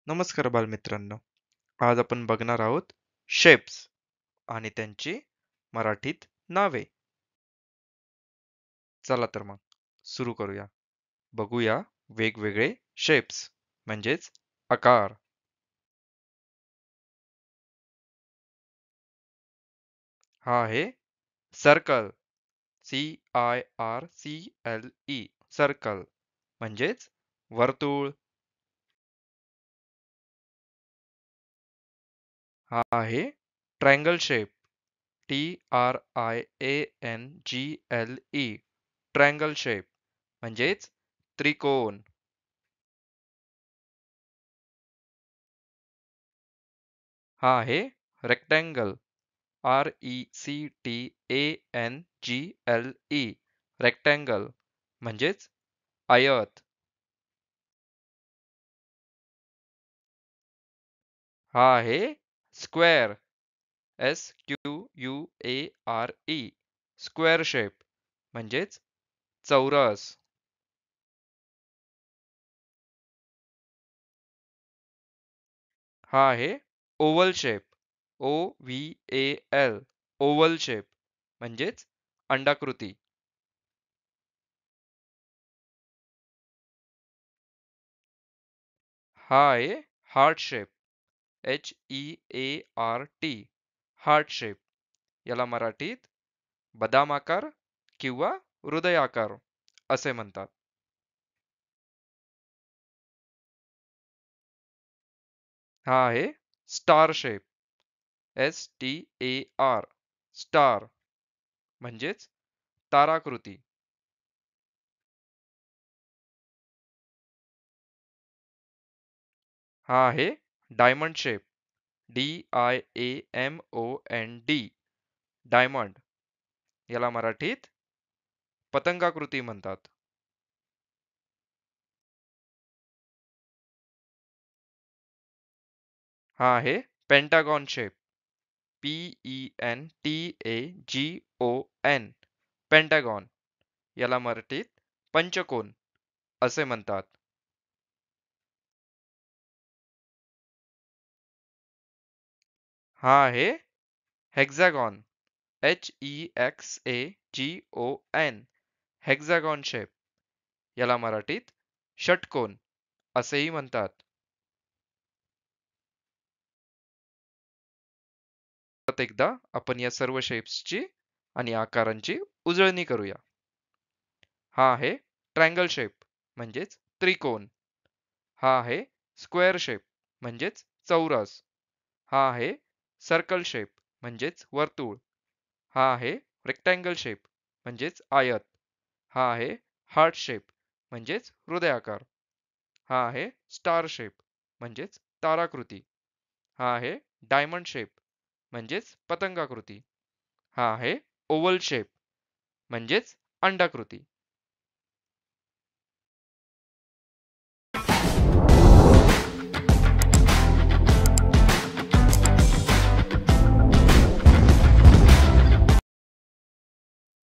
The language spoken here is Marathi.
नमस्कार बालमित्रांनो. आज आपण बघणार आहोत शेप्स आणि त्यांची मराठीत नावे. चला तर मग सुरू करूया. बघूया वेगवेगळे शेप्स म्हणजेच आकार. हा आहे सर्कल. CIRCLE सर्कल म्हणजेच वर्तुळ. हा आहे triangle shape. TRIANGLE triangle shape म्हणजेच त्रिकोण. हा आहे रेक्टँगल. RECTANGLE रेक्टँगल म्हणजेच आयत. हा आहे स्क्वेअर. SQUARE स्क्वेअर शेप म्हणजेच चौरस. हा आहे oval shape. OVAL oval shape म्हणजेच अंडाकृती. हा आहे heart shape. HEART heart shape. याला मराठीत बदाम आकार किंवा हृदय आकार असे म्हणतात. हा आहे स्टार शेप. STAR स्टार म्हणजेच ताराकृती. हा आहे डायमंड शेप. DIAMOND diamond. याला मराठीत पतंगाकृती म्हणतात. हा आहे पेंटागॉन शेप. PENTAGON pentagon. याला मराठीत पंचकोन असे म्हणतात. हा आहे हेक्सागॉन. HEXAGON hexagon shape. याला मराठीत षटकोन असेही म्हणतात. परत एकदा आपण या सर्व शेप्सची आणि आकारांची उजळणी करूया. हा आहे ट्रायंगल शेप म्हणजेच त्रिकोण. हा आहे स्क्वेअर शेप म्हणजेच चौरस. हा आहे सर्कल शेप म्हणजेच वर्तुळ. हा आहे रेक्टँगल शेप म्हणजेच आयत. हा आहे हार्ट शेप म्हणजेच हृदय आकार. हा आहे स्टार शेप म्हणजेच ताराकृती. हा आहे डायमंड शेप म्हणजेच पतंगाकृती. हा आहे ओव्हल शेप म्हणजेच अंडाकृती.